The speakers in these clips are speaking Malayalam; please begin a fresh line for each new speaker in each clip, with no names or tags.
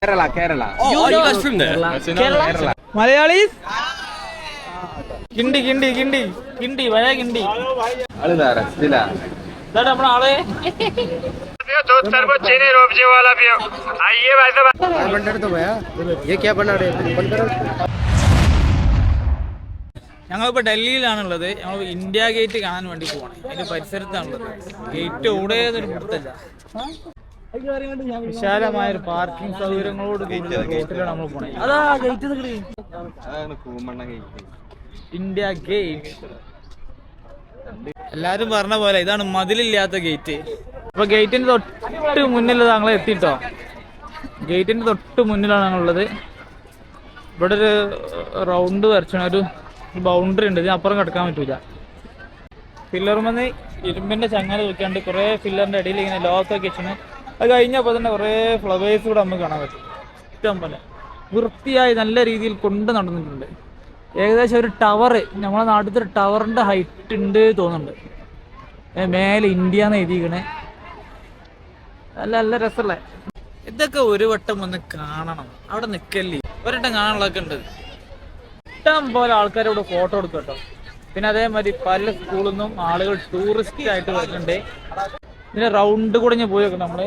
Kerala.
Oh, you guys from there?
Kerala.
Malayalis? Gindi, Vaya Gindi.
Aludara, Stila.
That अपना आले.
तो तरबूज चीनी रोपजे वाला भी आइए भाई साहब
500 तो भैया ये क्या बना रहे हैं बंद करो
ഞങ്ങളിപ്പോൾ ഡൽഹിയിലാണുള്ളത്. ഞങ്ങൾ ഇന്ത്യ ഗേറ്റ് കാണാൻ വേണ്ടി പോവാണ്. അതിന്റെ പരിസരത്താണുള്ളത്. ഗേറ്റ് എവിടെയെന്നൊരു പുറത്തല്ല. വിശാലമായ ഒരു പാർക്കിംഗ് സൗകര്യങ്ങളോട് റോട്ടിലാണ് നമ്മൾ പോണേ. അതാ ഗേറ്റ് ഇന്ത്യ ഗേറ്റ്. എല്ലാരും പറഞ്ഞ പോലെ ഇതാണ് മതിലില്ലാത്ത ഗേറ്റ്. അപ്പൊ ഗേറ്റിന്റെ തൊട്ട് മുന്നിൽ ഞങ്ങൾ എത്തിട്ടോ. ഗേറ്റിന്റെ തൊട്ട് മുന്നിലാണ് ഞങ്ങളുള്ളത്. ഇവിടെ ഒരു റൗണ്ട് വരച്ചാണ്, ഒരു ബൗണ്ടറി ഉണ്ട്. ഇതിനപ്പുറം കിടക്കാൻ പറ്റൂല. ഫില്ലറുമെന്ന് ഇരുമ്പിന്റെ ചങ്ങല വെക്കാണ്ട് കുറെ ഫില്ലറിന്റെ ഇടയിൽ ഇങ്ങനെ ലോക്കൊക്കെ വെച്ചാണ്. അത് കഴിഞ്ഞപ്പോൾ തന്നെ കുറേ ഫ്ലവേഴ്സ് കൂടെ നമുക്ക് കാണാൻ പറ്റും. ഇഷ്ടം പോലെ വൃത്തിയായി നല്ല രീതിയിൽ കൊണ്ട് നടന്നിട്ടുണ്ട്. ഏകദേശം ഒരു ടവർ, നമ്മളെ നാട്ടിലത്തെ ഒരു ടവറിന്റെ ഹൈറ്റ് ഉണ്ട് തോന്നുന്നുണ്ട്. മേലെ ഇന്ത്യ എന്ന് എഴുതിക്കണേ. നല്ല രസമല്ലേ. ഇതൊക്കെ ഒരു വട്ടം ഒന്ന് കാണണം. അവിടെ നിൽക്കല്ലേ, ഒരട്ടം കാണാനുള്ളതൊക്കെ ഉണ്ട്. ഇഷ്ടം പോലെ ആൾക്കാർ ഇവിടെ ഫോട്ടോ എടുക്കും കേട്ടോ. പിന്നെ അതേമാതിരി പല സ്കൂളിൽ നിന്നും ആളുകൾ ടൂറിസ്റ്റ് ആയിട്ട് വരുന്നുണ്ട്. ഇതിന്റെ റൗണ്ട് കൂടെ ഞാൻ പോയി നോക്കാം. നമ്മള്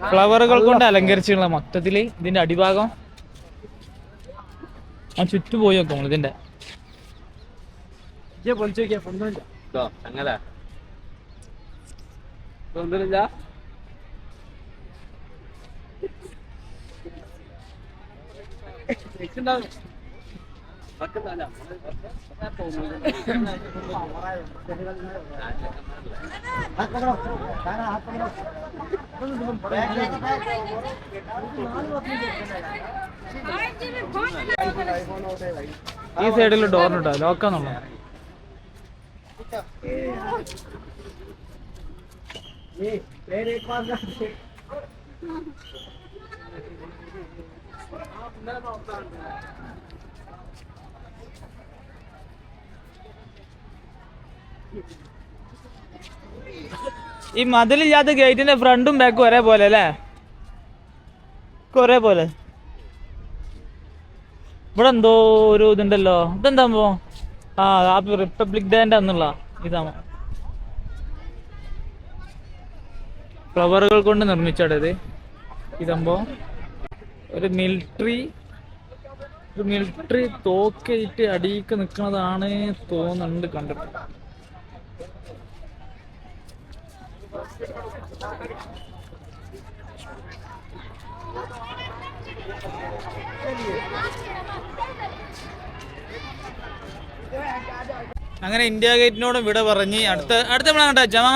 ഫ്ലവറുകൾ കൊണ്ട് അലങ്കരിച്ചുള്ള മൊത്തത്തില് ഇതിന്റെ അടിഭാഗം ആ ചുറ്റു പോയി നോക്കാം നമ്മൾ. ഇതിന്റെ
അങ്ങനെ
ഈ സൈഡിൽ ഡോറിനുണ്ടോ ലോക്കാന്നുള്ളു. ഈ മതിലില്ലാത്ത ഗേറ്റിന്റെ ഫ്രണ്ടും ബാക്കും ഒരേ പോലെ അല്ലേ? ഒരേ പോലെ. ഇവിടെ എന്തോ ഒരു ഇതുണ്ടല്ലോ. ഇതെന്താ ഹാപ്പി റിപ്പബ്ലിക് ഡേന്റെ അന്നുള്ള ഇതാണോ? ഫ്ലവറുകൾ കൊണ്ട് നിർമ്മിച്ചത് ഇതാകുമ്പോ ഒരു മിലിറ്ററി തോക്കേറ്റ് അടിയിക്ക് നിൽക്കുന്നതാണ് തോന്നുന്നുണ്ട് കണ്ടിട്ട്. അങ്ങനെ ഇന്ത്യ ഗേറ്റിനോട് വിട പറഞ്ഞ് അടുത്ത നമ്മളെ കണ്ട ജമാ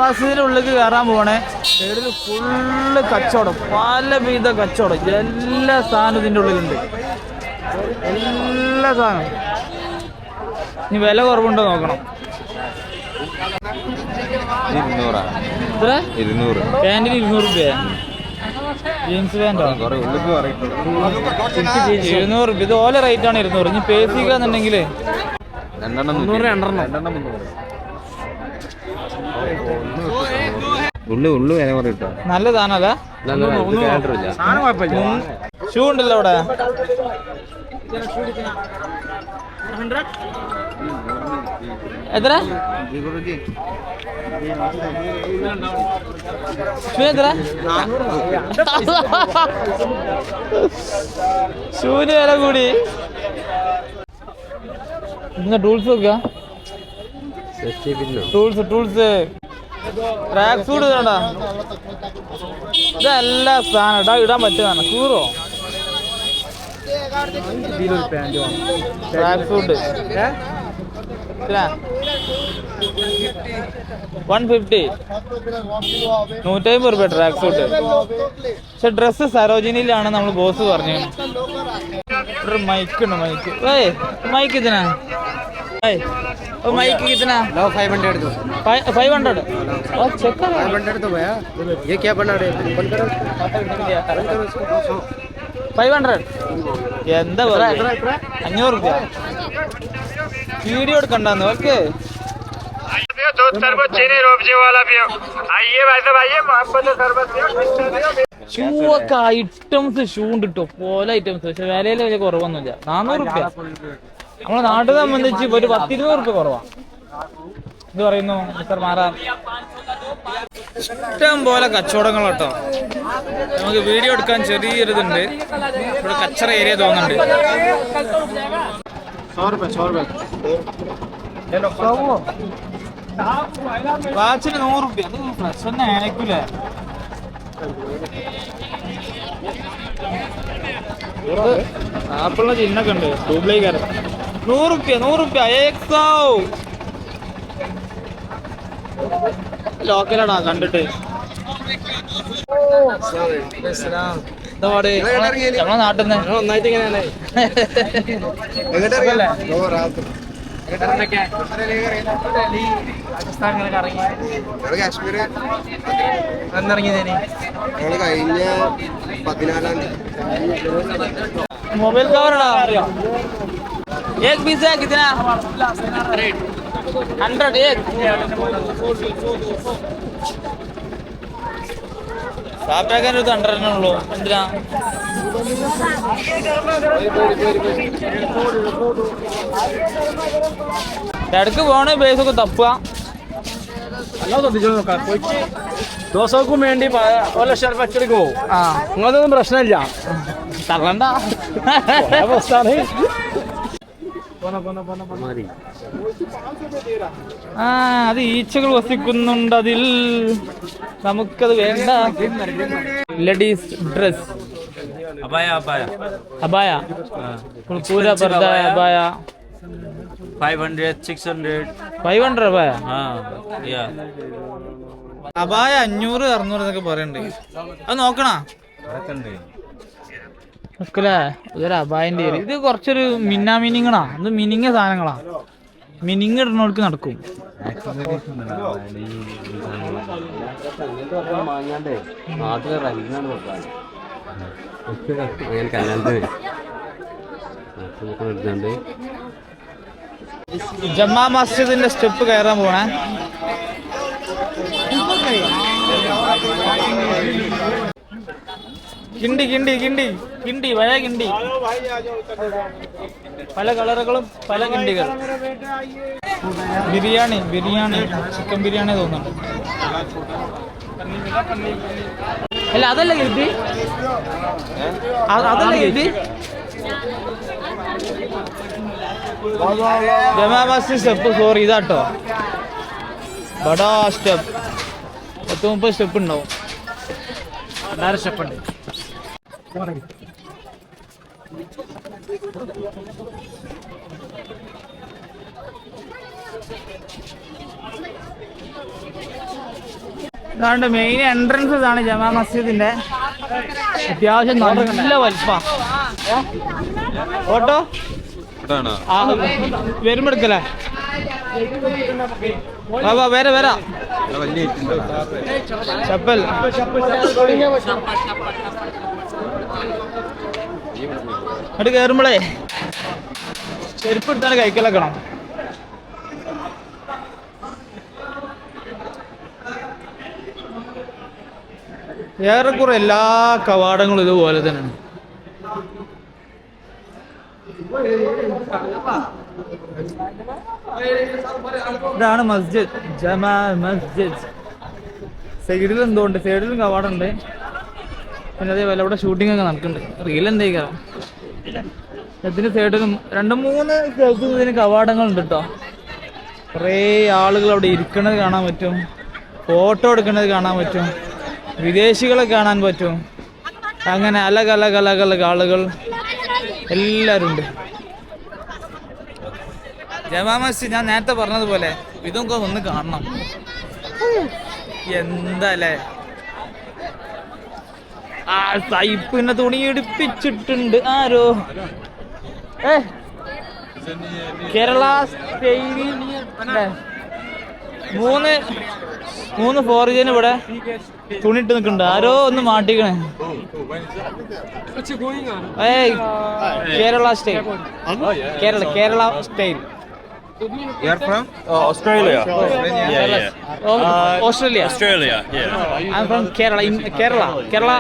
മസ്ജിദിന്റെ ഉള്ളിലേക്ക് കയറാൻ പോണേ. സൈഡിൽ ഫുള്ള് കച്ചവടം, പലവിധ കച്ചവടം. എല്ലാ സാധനവും ഇതിൻ്റെ ഉള്ളിലുണ്ട്. എല്ലാ സാധനവും. ഇനി വില കുറവുണ്ടോ നോക്കണം.
200
പാൻറ്റിന് 200 രൂപ. ജീൻസ് പാൻറ്റോ 200 രൂപ. ഇത് ഓല റേറ്റ് ആണ് 200. ഇനി പേസിക്കാന്നുണ്ടെങ്കിൽ നല്ല സാധനല്ല. ഷൂ ഉണ്ടല്ലോ അവിടെ. എത്ര ഷൂന് വില കൂടി. ടൂൾസ് നോക്കുക. ടൂൾസ് ട്രാക്ക് സൂട്ട് ഇതാണ്ടാ. ഇതെല്ലാ സാധനം ഇടാൻ പറ്റുന്നതാണ്. കൂറോ ട്രാക്ക് സൂട്ട് 150 150 രൂപ ട്രാക്ക് സൂട്ട്. പക്ഷെ ഡ്രസ്സ് സരോജിനിയിലാണ് നമ്മൾ ബോസ് പറഞ്ഞു. ഒരു മൈക്ക് ഉണ്ട്. മൈക്ക് ഇതിനാ माइक कितना?
500 दो
500 और चेक कर
500 तो भैया ये क्या बना रहे हैं बंद करो
500 എന്താ പറയാ 500 രൂപ വീഡിയോ എടുക്കണ്ടെന്ന്. ഓക്കെ
दो तरबूज चीनी रूह अफ़ज़ा वाला पियो आइए भाई साहब आइए मोहब्बत से शरबत पियो
ഷൂ ഒക്കെ ഐറ്റംസ് ഷൂ ഉണ്ട് കേട്ടോ, പോലെ ഐറ്റംസ്. പക്ഷെ വിലയിൽ വലിയ കുറവൊന്നുമില്ല. 400 റുപ്യ നമ്മളെ നാട്ടിൽ സംബന്ധിച്ച് ഒരു 10-20 റുപ്യ കുറവാണ്. ഇത് പറയുന്നു മിസ്റ്റർ മാറാം. ഇഷ്ടം പോലെ കച്ചവടങ്ങൾ കേട്ടോ. നമുക്ക് വീഡിയോ എടുക്കാൻ ചെറിയൊരിതുണ്ട്. ഇവിടെ കച്ചറ ഏരിയ തോന്നുന്നുണ്ട്. വാച്ചിന് 100 റുപ്യ. അത് ഫ്രഷ് തന്നെ ആയിരിക്കൂലേ? ആപ്പിളിന്റെ ചിഹ്നൊക്കെ ഉണ്ട്. ട്യൂബ്ലൈക്കാരൻ 100 റുപ്യ 100 റുപ്യ. ലോക്കലാടാ കണ്ടിട്ട്. നമ്മളെ നാട്ടിൽ നിന്ന്
ഒന്നായിട്ട് ഇങ്ങനെയാണ് കാശ്മീർ
എന്നിറങ്ങിയതേനി
കഴിഞ്ഞ 14-ാം തീയതി.
मोबाइल कवर एक पीस है कितना 100 एक സാപ്പാക്കാൻ ഒരു 100 ഉള്ളൂ. എന്തിനാ ഇടക്ക് പോണേ ബേസൊക്കെ തപ്പുക.
എല്ലാം ശ്രദ്ധിച്ചു നോക്കാം. ദിവസങ്ങൾക്കും വേണ്ടി 1 ലക്ഷം രൂപ അച്ചടിക്ക് പോകും.
ആ
നിങ്ങളതൊന്നും പ്രശ്നമില്ല.
തള്ളണ്ട.
അവസ്ഥാണ്
ആ അത് ഈച്ചകൾ വസിക്കുന്നുണ്ട് അതിൽ. നമുക്കത് വേണ്ട. ലേഡീസ് ഡ്രസ്
അബായ അബായ
അബായ പൂര പർദ അബായ
500 600
500 അബായ.
yeah
അബായ 500 600 എന്നൊക്കെ പറയണ്ട്. അത് നോക്കണ നോക്കല്ലേ? ഇതൊരു അബായന്റെ പേര്. ഇത് കുറച്ചൊരു മിനിങ്ങണാ. ഇത് മിനിങ്ങിയ സാധനങ്ങളാ. മിനിങ് ഇടുന്നവർക്ക് നടക്കും. ജമാ മസ്ജിദിന്റെ സ്റ്റെപ്പ് കയറാൻ പോണേ. കിണ്ടി കിണ്ടി കിണ്ടി കിണ്ടി പഴയ കിണ്ടി. പല കളറുകളും പല കിണ്ടികൾ. ബിരിയാണി ബിരിയാണി ചിക്കൻ ബിരിയാണി തോന്നുന്നുണ്ട്. അല്ല അതല്ല കിട്ടി. അതല്ല കിട്ടി. ജമാ മസ്ജിദ് സ്റ്റെപ്പ്. സോറി ഇതാട്ടോ ബടാ സ്റ്റെപ്പ്. 30 സ്റ്റെപ്പ് ഉണ്ടാവും. 16 സ്റ്റെപ്പ് ഉണ്ട്. ഇതാണ്ട് മെയിൻ എൻട്രൻസ് ഇതാണ് ജമാ മസ്ജിദിന്റെ. അത്യാവശ്യം നല്ല വലിപ്പ. ഓട്ടോ വരുമ്പെടുക്കല്ലേ? വേറെ വരാ ചപ്പൽ. അത് കയറുമ്പോഴേ ചെരുപ്പ് എടുത്താണ് കൈക്കലാക്കണം. ഏറെക്കുറെ എല്ലാ കവാടങ്ങളും ഇതുപോലെ തന്നെയാണ്. ഇതാണ് മസ്ജിദ് ജമാ മസ്ജിദ്. സൈഡിൽ എന്തുകൊണ്ട് സൈഡിലും കവാടമുണ്ട്. പിന്നെ അതേപോലെ ഇവിടെ ഷൂട്ടിംഗ് ഒക്കെ നടക്കുന്നുണ്ട്. റീൽ എന്തേക്കാം. ഇതിന് സൈഡിലും 2-3 സ്ഥലത്തും ഇതിന് കവാടങ്ങളുണ്ട് കേട്ടോ. കുറേ ആളുകൾ അവിടെ ഇരിക്കുന്നത് കാണാൻ പറ്റും. ഫോട്ടോ എടുക്കുന്നത് കാണാൻ പറ്റും. വിദേശികളെ കാണാൻ പറ്റും. അങ്ങനെ അലഗ് അലഗ് അലഗ് അലഗ് ആളുകൾ എല്ലാവരും ഉണ്ട്. ജമാ മസ്ജിദ് ഞാൻ നേരത്തെ പറഞ്ഞതുപോലെ ഇതൊക്കെ ഒന്ന് കാണണം. എന്താല്ലേ ആ സൈപ്പിന്റെ തുണി എടുപ്പിച്ചിട്ടുണ്ട് ആരോ. കേരള സ്റ്റൈലിൽ 3 ഫോറിജന് ഇവിടെ തുണിട്ട് നിൽക്കുന്നുണ്ട്. ആരോ ഒന്ന് മാട്ടിക്കണേ. Kerala style. Kerala style
You're from?
Australia.
Australia.
Australia, yeah.
I'm from Kerala. In Kerala. Kerala.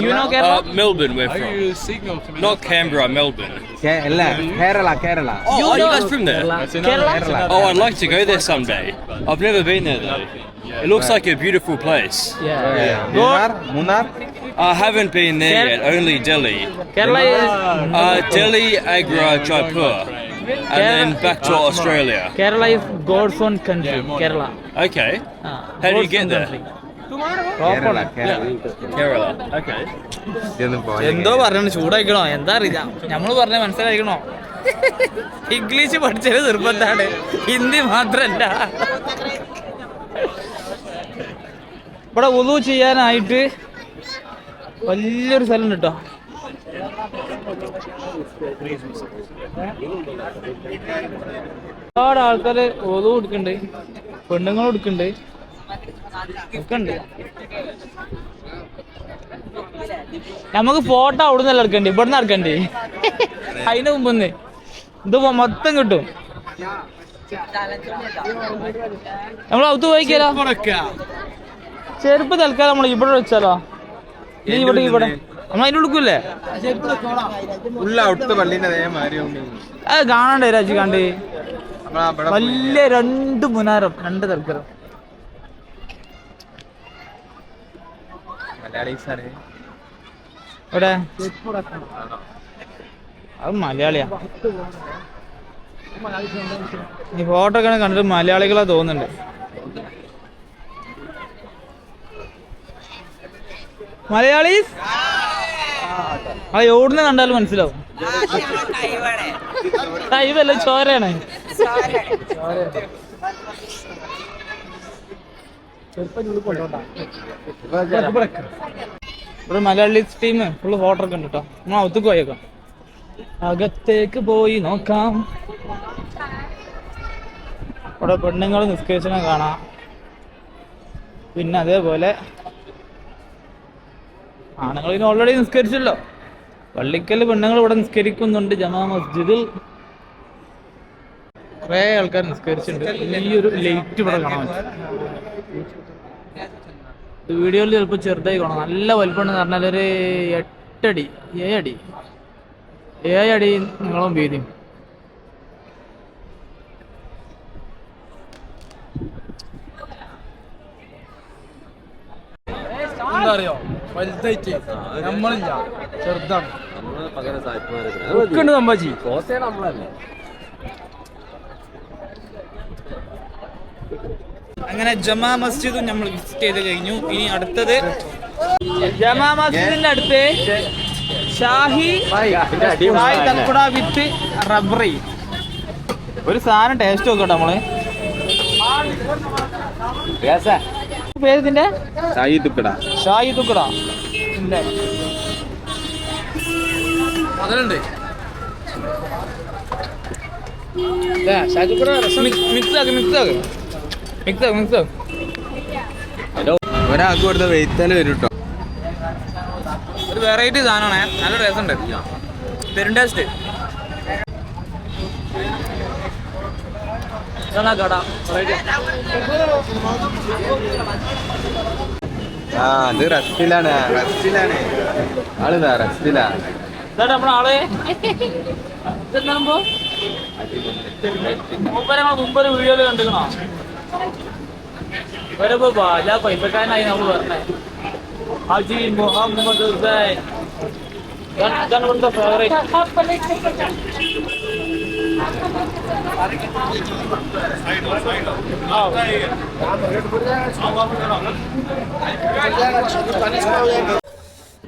You know Kerala?
Melbourne, we're from. Not Canberra, Melbourne.
Kerala.
Oh, are you guys from there?
Kerala.
Oh, I'd like to go there someday. I've never been there though. It looks like a beautiful place.
Yeah.
Munnar?
I haven't been there yet, only Delhi.
Kerala is
Delhi, Agra, Jaipur, and then back to Australia.
Kerala is God's own country. Kerala.
Okay. How do you get there?
Kerala.
Kerala. Okay.
എന്തോ പറഞ്ഞു ചൂടായിക്കണോ എന്താ അറിയില്ല നമ്മള് പറഞ്ഞ മനസ്സിലായിക്കണോ ഇംഗ്ലീഷ് പഠിച്ചത് നിർബന്ധാണ് ഹിന്ദി മാത്രല്ല ഇവിടെ ഉളു ചെയ്യാനായിട്ട് വലിയൊരു സ്ഥലം കേട്ടോ ഒരുപാട് ആൾക്കാര് ഉളു കൊടുക്കുന്നുണ്ട് പെണ്ണുങ്ങളും കൊടുക്കുന്നുണ്ട് ഒക്കെ ഉണ്ട് നമുക്ക് ഫോട്ടോ അവിടെ നിന്ന് എടുക്കണ്ടേ ഇവിടെ നിന്ന് എടുക്കണ്ടേ അതിന് മുമ്പ് ഇത് മൊത്തം കിട്ടും നമ്മൾ അകത്ത് പോയിക്കാലോ ചെരുപ്പ് തൽക്കാലം നമ്മൾ ഇവിടെ വെച്ചാലോ ഇവിടെ നമ്മൾ അതിൻ്റെ ഉടുക്കൂല്ലേ അത് കാണണ്ടേ രാജിക്കാണ്ട് വലിയ 2 മുനാരം 2 തൽക്കാലം എവിടെ അത് മലയാളിയാ ഈ ഫോട്ടോ ഒക്കെ കണ്ടിട്ട് മലയാളികളാ തോന്നുന്നുണ്ട് മലയാളീസ് ആ എവിടുന്ന് കണ്ടാലും മനസ്സിലാവും ഇതല്ല ചോരയാണ് ഇവിടെ മലയാളീസ് ടീം ഫുള്ള് ഫോട്ടോ ഒക്കെ ഉണ്ട് കേട്ടോ നമ്മൾ അകത്തേക്ക് പോയേക്കാം അകത്തേക്ക് പോയി നോക്കാം ഇവിടെ പെണ്ണുങ്ങൾ നിസ്കരിച്ചനെ കാണാം പിന്നെ അതേപോലെ ആണുങ്ങൾ ഇതിന് ഓൾറെഡി നിസ്കരിച്ചല്ലോ പള്ളിക്കൽ പെണ്ണുങ്ങൾ ഇവിടെ നിസ്കരിക്കുന്നുണ്ട് ജമാ മസ്ജിദിൽ കുറേ ആൾക്കാർ നിസ്കരിച്ചിട്ടുണ്ട് ഈ ഒരു ലൈറ്റ് ഇവിടെ കാണാൻ പറ്റും വീഡിയോയിൽ ചിലപ്പോൾ ചെറുതായി കാണാം നല്ല വലുപ്പമുണ്ടെന്ന് പറഞ്ഞാൽ ഒരു 8 അടി 7 അടി നീളം വീതിയും
എന്താ അറിയോ വലുതായിട്ട് നമ്മളില്ല ചെറുതാണ് സംഭവി
അങ്ങനെ ജമാ മസ്ജിദും നമ്മൾ വിസിറ്റ് ചെയ്ത് കഴിഞ്ഞു ഇനി അടുത്തത് ജമാ മസ്ജിദിന്റെ അടുത്ത് ഷാഹി തൽക്കുട വിത്ത് റബ്രി ഒരു സാധനം ടേസ്റ്റ് നോക്കട്ടെ നമ്മള് പേരിന്റെ ഷാഹി തുക്കട
അതിലുണ്ട്
ഒരാൾക്ക് കൊടുത്ത വെയിറ്റാല് വരും കേട്ടോ
ഒരു വെറൈറ്റി സാധനമാണ് നല്ല ടേസ്റ്റ് ഉണ്ട് പെരും ടേസ്റ്റ് കട
അത് റെസ്റ്റിലാണ് ആളിതാ റെസ്റ്റിലാ
നമ്മുടെ ആളെ മുമ്പൊരു വീഡിയോയില് കണ്ടിക്കണോ ഇവരിപ്പോ ബാജ പൈസക്കാരനായി നമ്മൾ പറഞ്ഞേ ഹാജി മുഹമ്മദ് ഹുസൈൻ ഇതാണ് ഇവിടുത്തെ ഫേവറേറ്റ്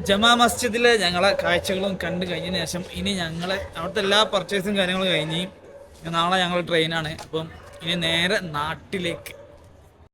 ജമാ മസ്ജിദിലെ ഞങ്ങളെ കാഴ്ചകളും കണ്ടു കഴിഞ്ഞതിന് ശേഷം ഇനി ഞങ്ങൾ അവിടുത്തെ എല്ലാ പർച്ചേസും കാര്യങ്ങളും കഴിഞ്ഞ് നാളെ ഞങ്ങൾ ട്രെയിനാണ് അപ്പം ഇനി നേരെ നാട്ടിലേക്ക്